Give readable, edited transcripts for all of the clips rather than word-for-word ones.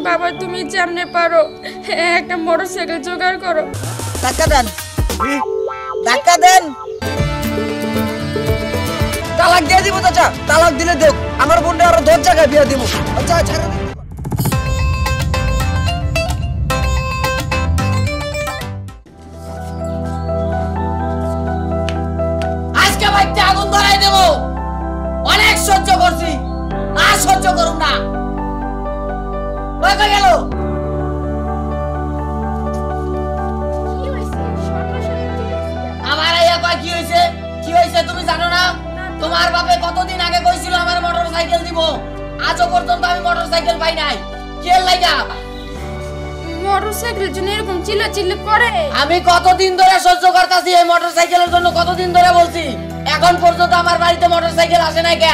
বাবা তুমি যেমনে পারো একটা মোটরসাইকেল জোগাড় করো। টাকা দেন, টাকা দেন। তালাক দিয়ে দিব চাচা, তালাক দিলে দেখ আমার বোনটা আরো 10 জায়গায় বিয়ে দিব। আচ্ছা ছাড়ো। আজকে বাইতে আগুন ধরাই দেব। অনেক সহ্য করছি, আর সহ্য করুম না। কই গেল? আমার আইয়া কয় কি হইছে? কি হইছে তুমি জানো না? তোমার বাপে কতদিন আগে কইছিল আমার মোটরসাইকেল দিব, আজও পর্যন্ত আমি মোটরসাইকেল পাই নাই। কে লাগা মোটরসাইকেলের জন্য এরকম চিল্লাচিল্লি করে? আমি কতদিন ধরে সহ্য করতেছি এই মোটরসাইকেলের জন্য, কতদিন ধরে বলছি। এখন পর্যন্ত আমার বাড়িতে মোটরসাইকেল আসে নাই কে?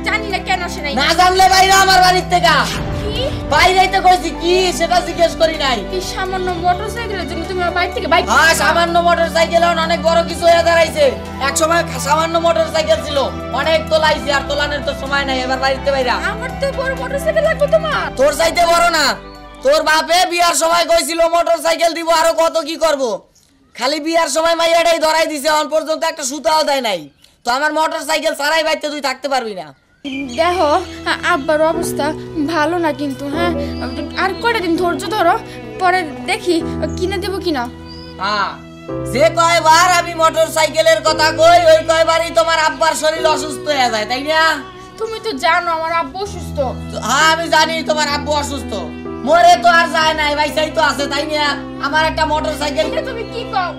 জানি না কেন আসে নাই। না জানলে বাইরে আমার বাড়ির থেকে কি বাইরেতে কইছি কি সেটা জিজ্ঞেস করি নাই। এই সামান্য মোটরসাইকেলের জন্য তুমি আমার বাড়ি থেকে বাইক? হ্যাঁ সামান্য মোটরসাইকেল অনেক বড় কিছু হয়ে দাঁড়াইছে। এক সময় সামান্য মোটরসাইকেল ছিল, অনেক তোলাইছি, আর তোলানোর তো সময় নাই। এবার বাড়িতে বাইরা আমার তো বড় মোটরসাইকেল লাগবে তোমার। তোর চাইতে বড় না। তোর বাপে বিয়ার সময় কইছিল মোটরসাইকেল দিব, আরো কত কি করব। খালি বিয়ার সময় মাইয়াটাই ধরাই দিছে, এখন পর্যন্ত একটা সুতাও দেয় নাই। তো আমার মোটরসাইকেল ছাড়াই বাইতে তুই থাকতে পারবি না। দেখো আব্বার অবস্থা ভালো না কিন্তু, হ্যাঁ আর কয়টা দিন ধৈর্য ধরো, পরে দেখি কিনে দেবো কিনা। হ্যাঁ যে কয়বার আমি মোটরসাইকেলের কথা কই ওই কয়বারই তোমার আব্বার শরীর অসুস্থ হয়ে যায়, তাই না? তুমি তো জানো আমার আব্বু অসুস্থ। হ্যাঁ আমি জানি তোমার আব্বু অসুস্থ, মরে তো আর যায় নাই, ভাইসাই তো আছে, তাই না? আমার একটা মোটরসাইকেল। তুমি কি কও?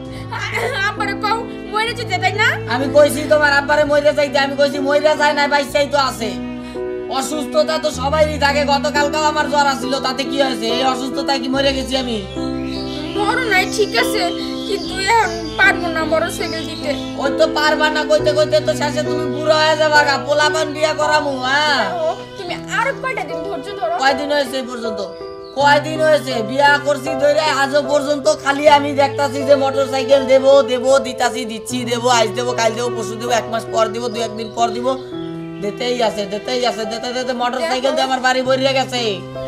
আব্বারে কও মরে যেতে, তাই না? আমি কইছি তোমার আব্বারে মরে যাইতে, আমি কইছি মরে যায় নাই, ভাইসাই তো আছে। অসুস্থতা তো সবাইরই থাকে, গতকালকেও আমার জ্বর আসছিল, তাতে কি হয়েছে? এই অসুস্থতা কি মরে গেছি আমি? বড় নাই ঠিক আছে, কিন্তু এখন পারবো না মোটরসাইকেল দিতে। ওই তো পারবা না কইতে কইতে তো শেষে তুমি বুড়ো হয়ে যাবা গা, পোলাপান বিয়া করামু। হ্যাঁ তুমি আর কয়টা দিন ধৈর্য ধরো। কয়দিন হয়েছে এই পর্যন্ত? কয়দিন হয়েছে বিয়া করছি ধরে আজও পর্যন্ত খালি আমি দেখতাছি যে মোটরসাইকেল দেবো দেবো দিতাছি, দিচ্ছি, দেবো, আজ দেবো, কাল দেবো, পরশু দেবো, 1 মাস পর দিব, 2 একদিন পর দিব, দিতেই আছে দিতেই আছে, দিতে দিতে মোটরসাইকেল দিয়ে আমার বাড়ি ভরিয়ে গেছে।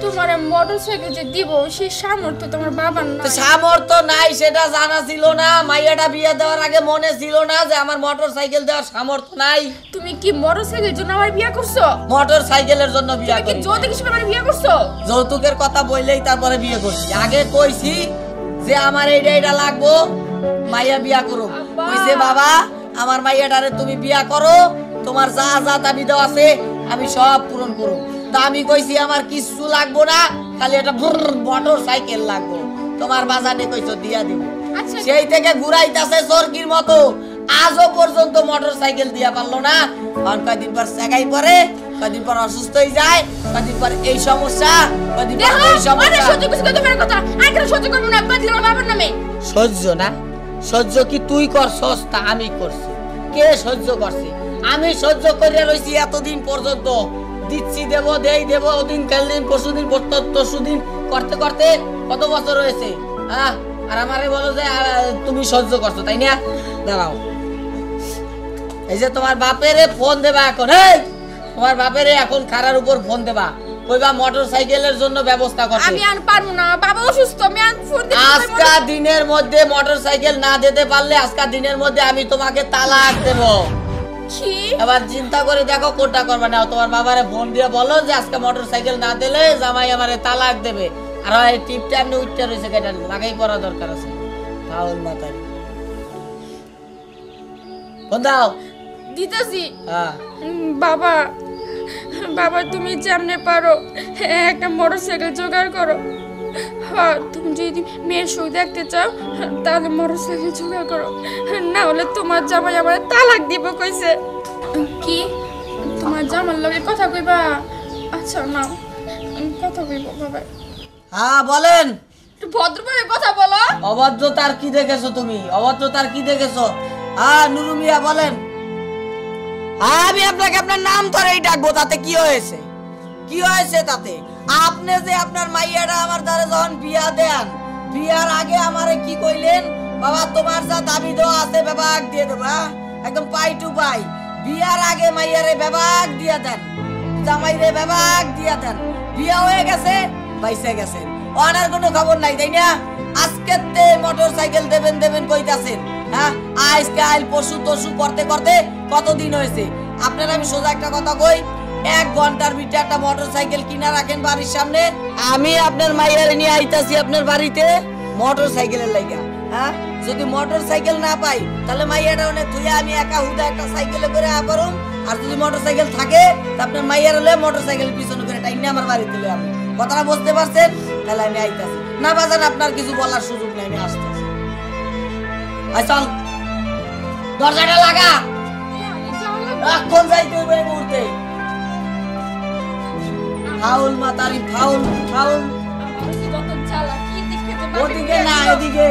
তোমার মোটরসাইকেল যে দিব সেই সামর্থ্য তোমার বাবার না। সামর্থ্য নাই সেটা জানা ছিল না, মাইয়াটা বিয়ে দেওয়ার আগে মনে ছিল না যে আমার মোটরসাইকেল দেওয়ার সামর্থ্য নাই। তুমি কি মোটরসাইকেলের জন্য আমার বিয়ে করছো? মোটরসাইকেলের জন্য বিয়ে তুমি কি করি। যৌতুক হিসেবে আমার বিয়ে করছো? যৌতুকের কথা বললেই তারপরে বিয়ে করছি। আগে কইছি যে আমার এইটা এইটা লাগবো, মাইয়া বিয়া করো। কইছে বাবা আমার মাইয়াটারে তুমি বিয়া করো, তোমার যা যা দাবি দেওয়া আছে আমি সব পূরণ করো। তা আমি কইছি আমার কিছু লাগবো না, খালি একটা মোটরসাইকেল লাগবো। তোমার বাজারে কইছো দিয়া দিব। আচ্ছা সেই থেকে ঘুরাইতাছে চরকির মতো, আজও পর্যন্ত মোটরসাইকেল দিয়া পারলো না। কারণ কয়দিন পর জায়গায় পরে, কয়দিন পর অসুস্থ হয়ে যায়, কয়দিন পর এই সমস্যা, কয়দিন পর এই সমস্যা। সহ্য করছি তো তোমার কথা, আর কেন সহ্য করবো না? বাদলে আমার বাবার নামে সহ্য না? সহ্য কি তুই করছস? তা আমি করছি। কে সহ্য করছে? আমি সহ্য করে রইছি এতদিন পর্যন্ত, দিচ্ছি, দেব, দেই, দেব, ওদিন কালদিন পরশুদিন তরশুদিন করতে করতে কত বছর হয়েছে। হ্যাঁ আর আমারে বলো যে তুমি সহ্য করছো, তাই না? দাঁড়াও, এই যে তোমার বাপেরে ফোন দেবা এখন। এই তোমার বাপেরে এখন খারার উপর ফোন দেবা, কইবা মোটরসাইকেলের জন্য ব্যবস্থা করতে। আমি আর পারবো না, বাবা অসুস্থ, আমি আর ফোন দিতে আজকা দিনের মধ্যে মোটরসাইকেল না দিতে পারলে আজকা দিনের মধ্যে আমি তোমাকে তালাক দেব। কি? এবার চিন্তা করে দেখো কোনটা করবে না। তোমার বাবারে ফোন দিয়ে বলো যে আজকে মোটরসাইকেল না দিলে জামাই আমারে তালাক দেবে। আর এই টিপটা এমনি উঠতে রয়েছে, কেটে লাগাই পড়া দরকার আছে। তাহলে মাথায় ফোন দাও। দিতেছি। হ্যাঁ বাবা বাবা তুমি যেমনে পারো একটা মোটরসাইকেল জোগাড় করো। হ্যাঁ তুমি যদি মেয়ের সুখ দেখতে চাও তাহলে মোটরসাইকেল জোগাড় করো, না হলে তোমার জামাই আমার তালাক দিব কইছে। কি তোমার জামার লগে কথা কইবা? আচ্ছা না কথা কইব বাবা। হ্যাঁ বলেন। একটু ভদ্রভাবে কথা বলো। অভদ্রতার কি দেখেছো তুমি? অভদ্রতার কি দেখেছো? হ্যাঁ নুরু মিয়া বলেন। আমি আপনাকে আপনার নাম ধরেই ডাকবো, তাতে কি হয়েছে? কি হয়েছে তাতে? আপনি যে আপনার মাইয়াটা আমার দ্বারা যখন বিয়া দেন, বিয়ার আগে আমারে কি কইলেন? বাবা তোমার যা দাবি দেওয়া আছে বেবাক দিয়ে দেবো। হ্যাঁ একদম পাই টু পাই। বিয়ার আগে মাইয়ারে বেবাক দিয়া দেন, জামাইরে বেবাক দিয়া দেন। বিয়া হয়ে গেছে, বাইসে গেছেন, ওনার কোনো খবর নাই তাই না? আজকে তে মোটরসাইকেল দেবেন দেবেন কইতাছেন, হ্যাঁ আজকে আইল পশু তশু করতে করতে কতদিন হয়েছে? আপনারা আমি সোজা একটা কথা কই, 1 ঘন্টার ভিতরে একটা মোটরসাইকেল কিনা রাখেন বাড়ির সামনে, আমি আপনার মাইয়ারে নিয়ে আইতাছি আপনার বাড়িতে মোটরসাইকেলের লাগা। হ্যাঁ যদি মোটরসাইকেল না পাই তাহলে মাইয়াটা অনেক ধুইয়া আমি একা হুদা একটা সাইকেলে করে আপারুম, আর যদি মোটরসাইকেল থাকে তা আপনার মাইয়ার হলে মোটরসাইকেল পিছনে করে টাইনে আমার বাড়িতে লয়ে আমি, কথাটা বুঝতে পারছেন? তাহলে আমি আইতাছি, না বাজান আপনার কিছু বলার সুযোগ নাই, আমি আসতেছি। আয় চল, দরজাটা লাগা, এখন যাইতে হইবে এই মুহূর্তে। ফাউল মাতারি ফাউল ফাউল, ওদিকে না এদিকে।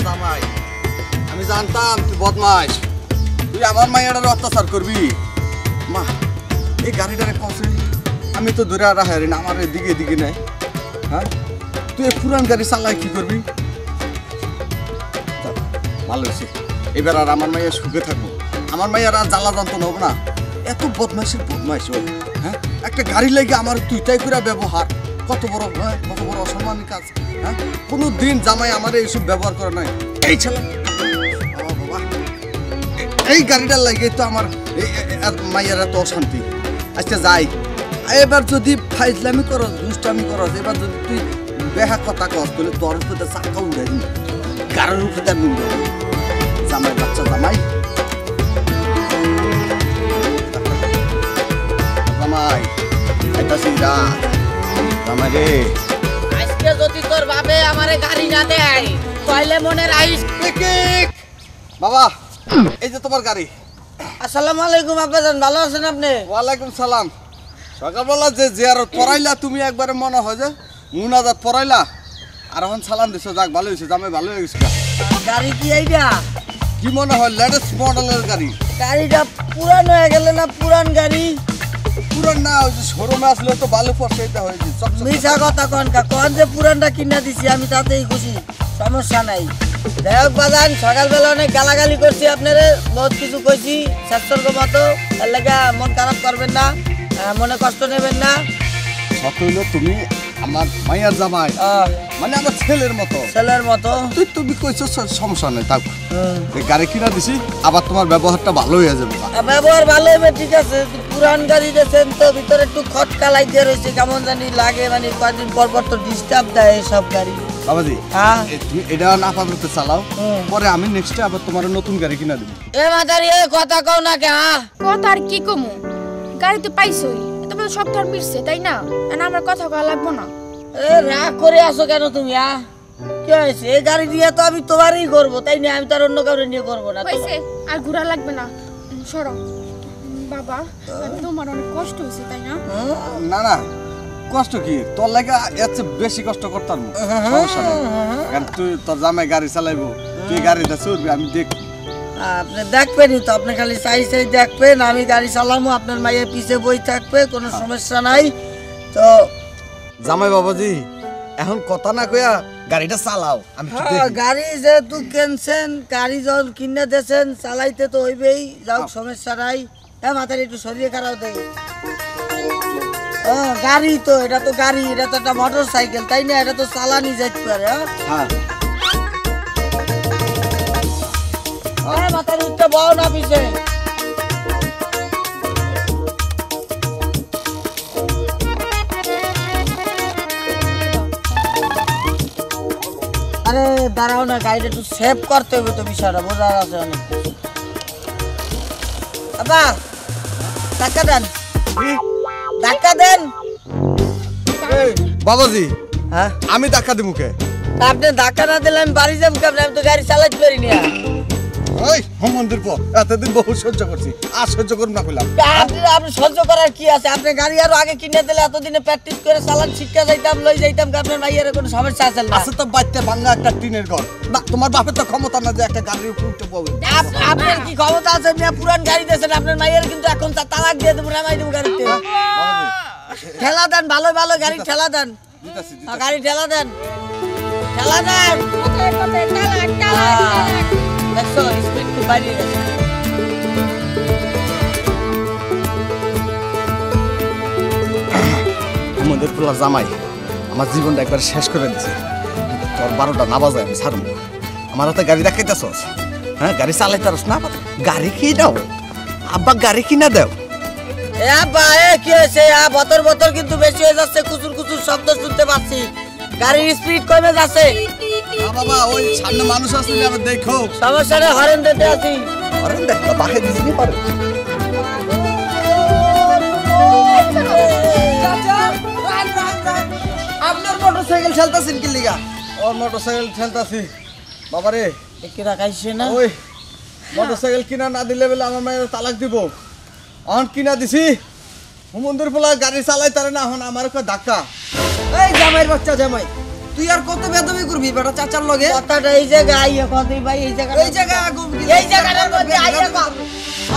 জামাই আমি জানতাম তুই বদমাইশ, তুই আমার মাইয়াটার অত্যাচার করবি। মা এই গাড়িটারে কষে আমি তো ধরে রাখারি না, আমার এদিকে এদিকে নেই। হ্যাঁ তুই এই পুরান গাড়ি চালাই কি করবি? ভালো হয়েছে, এবার আর আমার মাইয়া সুখে থাকবো, আমার মাইয়ার আর জ্বালা যন্ত্রণা হবো না। এত বদমাইশের বদমাইশ ও, হ্যাঁ একটা গাড়ি লাগে আমার তুইটাই করে ব্যবহার, কত বড় অসম্মানী কাজ। হ্যাঁ কোনো দিন জামাই আমার এইসব ব্যবহার করে নাই। এই ছেলে বাবা, এই গাড়িটার লাগে তো আমার মাইয়ার এত অশান্তি। আচ্ছা যাই, এবার যদি ফাইজলামি করো দুষ্টামি করো, এবার যদি তুই বেহা কথা কস তাহলে তোর উপরে চাকা উঠে দিন, গাড়ির উপরে আমি উঠে দিন। জামাই বাচ্চা জামাই জামাই আইতাছি রা জামাই রে। আজকে যদি তোর বাপে আমারে গাড়ি না দেয় তাহলে মনে রাখিস। বাবা এই যে তোমার গাড়ি। আসসালামু আলাইকুম আব্বাজান, ভালো আছেন আপনি? ওয়ালাইকুম সালাম। সকালবেলা যে জিয়ারত পড়াইলা তুমি একবারে মনে হয় যে মুনাজাত পড়াইলা, আর এখন সালাম দিছো, যাক ভালো হয়েছে, জামাই ভালো হয়ে গেছে। গাড়ি কি এইটা? কি মনে হয় লেটেস্ট মডেলের গাড়ি? গাড়িটা পুরান হয়ে গেলে না? পুরান গাড়ি পুরান না, ওই যে শোরুমে আসলে তো ভালো পড়ছে, এটা হয়েছে মিশা কথা কনকা কন যে পুরানটা কিনা দিছি আমি, তাতেই খুশি, সমস্যা নাই। যাই হোক বাজান, সকালবেলা অনেক গালাগালি করছি আপনারে, বহুত কিছু কইছি শাস্ত্রক মতো, এর লাগা মন খারাপ করবেন না, মনে কষ্ট নেবেন না। সত হইলো তুমি আমার মাইয়ার জামাই, মানে আমার ছেলের মতো। ছেলের মতো তুমি কইছো সমস্যা নেই, থাক গাড়ি কিনা দিছি, আবার তোমার ব্যবহারটা ভালো হয়ে যাবে। ব্যবহার ভালো হবে ঠিক আছে, পুরান গাড়ি দিয়েছেন তো ভিতরে একটু খটকা লাগিয়ে রয়েছে, কেমন জানি লাগে, মানে কয়েকদিন পর পর তো ডিস্টার্ব দেয় সব গাড়ি। বাবাজি তুমি এটা না পাবতে চালাও, পরে আমি নেক্সট আবার তোমার নতুন গাড়ি কিনা দেব। এ মাদারি এ কথা কও না কে? কথা আর কি কমু, গাড়ি তো পাইছই, তোমার সব ধর মিটছে তাই না, আর আমার কথা কওয়া লাগবো না। এ রাগ করে আসো কেন তুমি? কি হয়েছে? এই গাড়ি দিয়ে তো আমি তোমারই করবো তাই না, আমি তার অন্য কাউরে নিয়ে করবো না। হয়েছে আর ঘোরা লাগবে না, সরো। বাবা তোমার অনেক কষ্ট হয়েছে তাই না? না না কষ্ট কি, তোর লাগে এত বেশি কষ্ট করতাম, সমস্যা নেই, কারণ তুই তোর জামাই গাড়ি চালাইবো, তুই গাড়িটা চড়বি, আমি দেখবো। আপনি দেখবেনই তো, আপনি খালি চাই চাই দেখবেন, আমি গাড়ি চালামো, আপনার মাইয়ের পিছে বই থাকবে, কোনো সমস্যা নাই তো। জামাই বাবাজি এখন কথা না কইয়া গাড়িটা চালাও, আমি গাড়ি যেহেতু কিনছেন, গাড়ি যখন কিনে দিয়েছেন চালাইতে তো হইবেই, যাও সমস্যা নাই। হ্যাঁ মাথার একটু সরিয়ে খারাপ দেয়, গাড়ি তো এটা তো গাড়ি, এটা তো একটা মোটর সাইকেল তাই না, এটা তো চালানি যেতে পারে। হ্যাঁ মাথার উঠতে বও না পিছে। আরে দাঁড়াও না, গাড়িটা একটু সেভ করতে হবে তো, বিষয়টা বোঝার আছে অনেক। আব্বা ধাক্কা দেন, ধাক্কা দেন। বাবাজি হ্যাঁ আমি ধাক্কা দিব কে? আপনি ধাক্কা না দিলে আমি বাড়ি যাবো কেমন? আমি তো গাড়ি চালাতে পারি না। ওই মন্দির পর এতদিন বহু সহ্য করছি, আর সহ্য করুন না কইলাম। আপনি সহ্য করার কি আছে? আপনি গাড়ি আরো আগে কিনে দিলে এতদিনে প্র্যাকটিস করে চালান শিক্ষা যাইতাম, লই যাইতাম, আপনার মাইয়ের কোনো সমস্যা আছে না? আছে তো বাচ্চা ভাঙা একটা টিনের ঘর, তোমার বাপের তো ক্ষমতা না যে একটা গাড়ির উপর উঠতে পারবে। আপনার কি ক্ষমতা আছে? পুরান গাড়ি দিয়েছেন, আপনার মাইয়ের কিন্তু এখন তালাক দিয়ে দেবো, নামাই দেবো গাড়িতে। ঠেলা দেন, ভালো ভালো গাড়ি ঠেলা দেন, গাড়ি ঠেলা দেন, ঠেলা দেন। দেখছো স্পিড খুব বাড়িয়ে গেছে। হুমন্দের পোলা জামাই আমার জীবনটা একবার শেষ করে দিছে। তোর 12টা না বাজায় আমি ছাড়ব। আমার হাতে গাড়ি রাখাইতেছস, হ্যাঁ গাড়ি চালাইতারস না? গাড়ি কি দাও আব্বা, গাড়ি কিনা দাও। এ আব্বা, এ কি হয়েছে? বতর বতর কিন্তু বেশি হয়ে যাচ্ছে, কুচুর কুচুর শব্দ শুনতে পাচ্ছি, গাড়ির স্পিড কমে যাচ্ছে। বাবা ওই সামনে মানুষ আসলে আবার দেখো। সমস্যা নেই, হরেন দিতে আছি। হরেন দেখ বাহে দিছিনি পারে। আপনার মোটরসাইকেল ঠেলতাছেন কি লিগা? ওর মোটরসাইকেল ঠেলতাছি বাবারে। কি রাখাইছে না? ওই মোটরসাইকেল কিনা না দিলে বলে আমার মায়ের তালাক দিব। অন কিনা দিছি, হুমন্দির পোলা গাড়ি চালাই তারে না, এখন আমার ধাক্কা। এই জামাইর বাচ্চা জামাই, তুই আর কত বেদবি করবি বেটা চাচার লগে? কথাটা এই জায়গায় আইয়া কতই ভাই, এই জায়গা এই জায়গাটার মধ্যে আইয়া কর।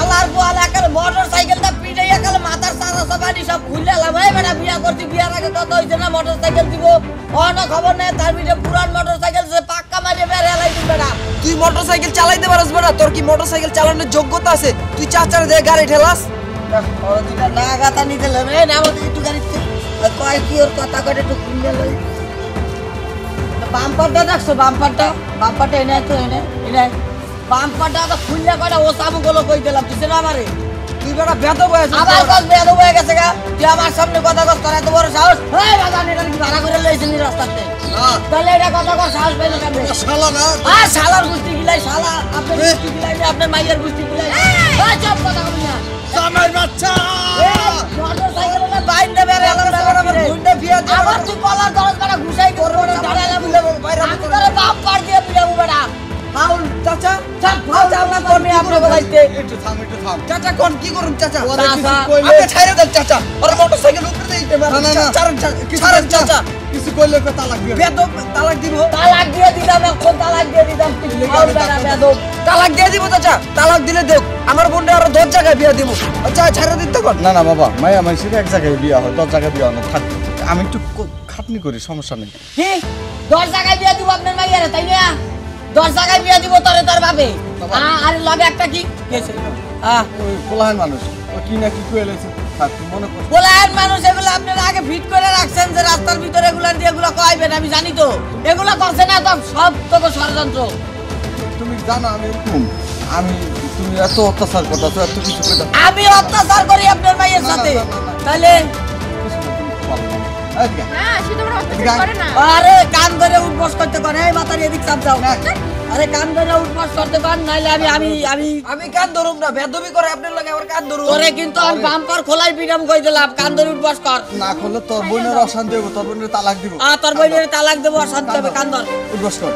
আল্লাহর পোয়াল একাল মোটরসাইকেলটা পিটাই একাল মাথার সাদা সাবানি সব খুললাম। এই বেটা বিয়া করছি, বিয়ার আগে কত হইছে না মোটরসাইকেল দিব, অন্য খবর নেই। তার ভিতরে পুরান মোটরসাইকেল সে পাক্কা মারিয়ে বের হেলাই দিন বেটা। তুই মোটরসাইকেল চালাইতে পারস বেটা? তোর কি মোটরসাইকেল চালানোর যোগ্যতা আছে? তুই চাচার দিয়ে গাড়ি ঠেলাস? না গাতা নিতে লাগবে না, আমাদের একটু গাড়িতে কয় কি ওর কথা কয় একটু খুলে লই। বাম্পারটা দেখছো? বাম্পারটা এনে তো এনে বাম্পারটা তো খুললে কয়টা ও সাবুগুলো কই দিলাম, তুই না আমারে। তুই বেটা বেদব হয়ে আছিস। আবার কস বেদব হয়ে গেছে গা, তুই আমার সামনে কথা কস, তোর এত বড় সাহস? এই বাজান, এটা কি ভাড়া করে লইছিস নি রাস্তাতে? তাহলে এটা কথা কস, সাহস পাইলো কেমনে? শালা না, শালার গোষ্ঠী গিলাই, শালা আপনার গোষ্ঠী গিলাই না, আপনার মাইয়ের গোষ্ঠী গিলাই। এই চুপ কথা বলি না, জামাই বাচ্চা। মোটরসাইকেলে বাইন দেবে রে, আমার গুন্ডা বিয়া দে। আবার তুই কলার দরজ কাটা ঘুষাই করব না, দাঁড়াইলা বলে আমি তোরে বাপ পার দিয়ে পিটাবো বেটা। ফাউল চাচা ফাউল আমরা করবে আপনার বলাইতে। একটু থাম, একটু থাম। চাচা কোন কি করুন চাচা? ওরে কিছু চাচা, কইলে আপনি ছাইরে দেন চাচা, ওর মোটরসাইকেল উপরে দিতে পারেন। না, না, না। ছাড়েন কিছু ছাড়েন চাচা, চাচা। কিছু কইলে কো তালাক দিবে। বেদব তালাক দিব। তালাক দিয়ে দিলাম, এখন তালাক দিয়ে দিলাম। তুই ফাউল বেটা বেদব। তালাক দিয়ে দিব চাচা, তালাক দিলে দেখ আমার বোনটা আরো 10 জায়গায় বিয়া দিব। আচ্ছা ছাইরে দিতে কোন? না না বাবা, মায়া মানুষের এক জায়গায় বিয়া হয়, 10 জায়গায় বিয়া হয় না। থাক, আমি একটু খাটনি করি, সমস্যা নেই। কি 10 জায়গায় বিয়া দিব আপনার মাইয়ারে, তাই না? 10 জায়গায় বিয়া দিব তোরে তোর ভাবে। আর লগে একটা কি কেছে? ওই পোলাহান মানুষ ও কি না কি কইলেছে, থাক তুই মনে কর। পোলাহান মানুষ এগুলো আপনারা আগে ফিট করে রাখছেন যে রাস্তার ভিতরে এগুলা দিয়ে এগুলো কইবেন, আমি জানি তো। এগুলো করছে না তো, সব তো ষড়যন্ত্র। তুমি জানো আমি এরকম, তুমি এত অত্যাচার করতেছো, এত কিছু করে আমি অত্যাচার করি আপনার মাইয়ের সাথে, তাহলে হ্যাঁ সে তো অত্যাচার করে না। আরে কান ধরে উঠবস করতে পারে, এই মাথার এদিক চাপ দাও। আরে কান ধরে উঠবস করতে পার, নাইলে আমি কান ধরুম না, বেদবি করে আপনার লগে আবার কান ধরুম। তোরে কিন্তু আমি বাম্পার খোলাই পিটাম কই দিলাম, কান ধরে উঠবস কর। না করলে তোর বোনের অশান্তি হবে, তোর বোনের তালাক দিব। তোর বোনের তালাক দেবো, অশান্তি হবে, কান ধর। উঠবস কর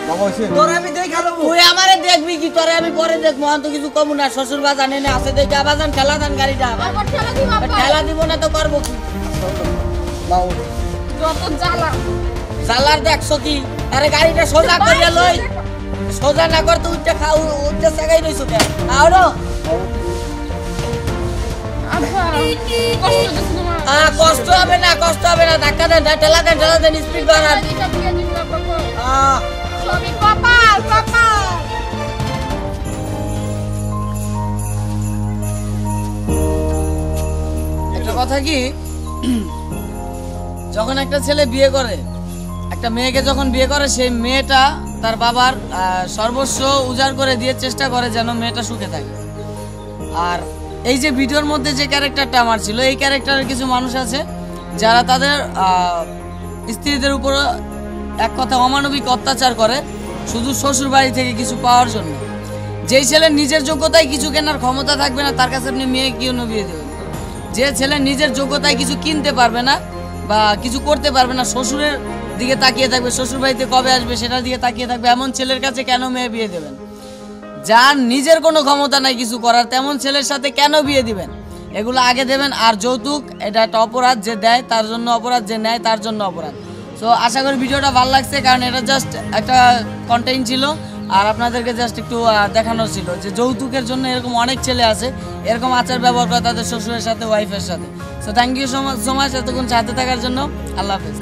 বাবা। হইছে তোর আমি দেখা দেবো। তুই আমারে দেখবি কি? তোরে আমি পরে দেখবো, আমি তো কিছু কমু না। শ্বশুর বাজান এনে আছে দেখে বাজান ঠেলা দেন গাড়িটা। আবার ঠেলা দিব আব্বা। ঠেলা দিব না তো করবো কি? নাও। যত জ্বালা। সালার দেখছো কি? আরে গাড়িটা সোজা করিয়া লই, সোজা না করতে উঠতে উঠতে সাগাই রইছো কেন? আরো আব্বা কষ্ট দিছ না। কষ্ট হবে না, ধাক্কা দেন, ঠেলা দেন, স্পিড বাড়ান। এটা দিয়ে দিন আব্বা। আহ সবই কপাল কপাল। একটা কথা কি, যখন একটা ছেলে বিয়ে করে, একটা মেয়েকে যখন বিয়ে করে, সেই মেয়েটা তার বাবার সর্বস্ব উজাড় করে দিয়ে চেষ্টা করে যেন মেয়েটা সুখে থাকে। আর এই যে ভিডিওর মধ্যে যে ক্যারেক্টারটা আমার ছিল, এই ক্যারেক্টারের কিছু মানুষ আছে যারা তাদের স্ত্রীদের উপর এক কথা অমানবিক অত্যাচার করে শুধু শ্বশুর বাড়ি থেকে কিছু পাওয়ার জন্য। যেই ছেলের নিজের যোগ্যতায় কিছু কেনার ক্ষমতা থাকবে না, তার কাছে আপনি মেয়ে কেউ বিয়ে দেবেন। যে ছেলে নিজের যোগ্যতায় কিছু কিনতে পারবে না বা কিছু করতে পারবে না, শ্বশুরের দিকে তাকিয়ে থাকবে, শ্বশুর বাড়িতে কবে আসবে সেটার দিকে তাকিয়ে থাকবে, এমন ছেলের কাছে কেন মেয়ে বিয়ে দেবেন? যার নিজের কোনো ক্ষমতা নাই কিছু করার, তেমন ছেলের সাথে কেন বিয়ে দিবেন? এগুলো আগে দেবেন। আর যৌতুক এটা একটা অপরাধ, যে দেয় তার জন্য অপরাধ, যে নেয় তার জন্য অপরাধ। সো আশা করি ভিডিওটা ভালো লাগছে, কারণ এটা জাস্ট একটা কন্টেন্ট ছিল আর আপনাদেরকে জাস্ট একটু দেখানোর ছিল যে যৌতুকের জন্য এরকম অনেক ছেলে আছে এরকম আচার ব্যবহার করে তাদের শ্বশুরের সাথে, ওয়াইফের সাথে। So thank you so much এতক্ষণ সাথে থাকার জন্য। আল্লাহ হাফেজ।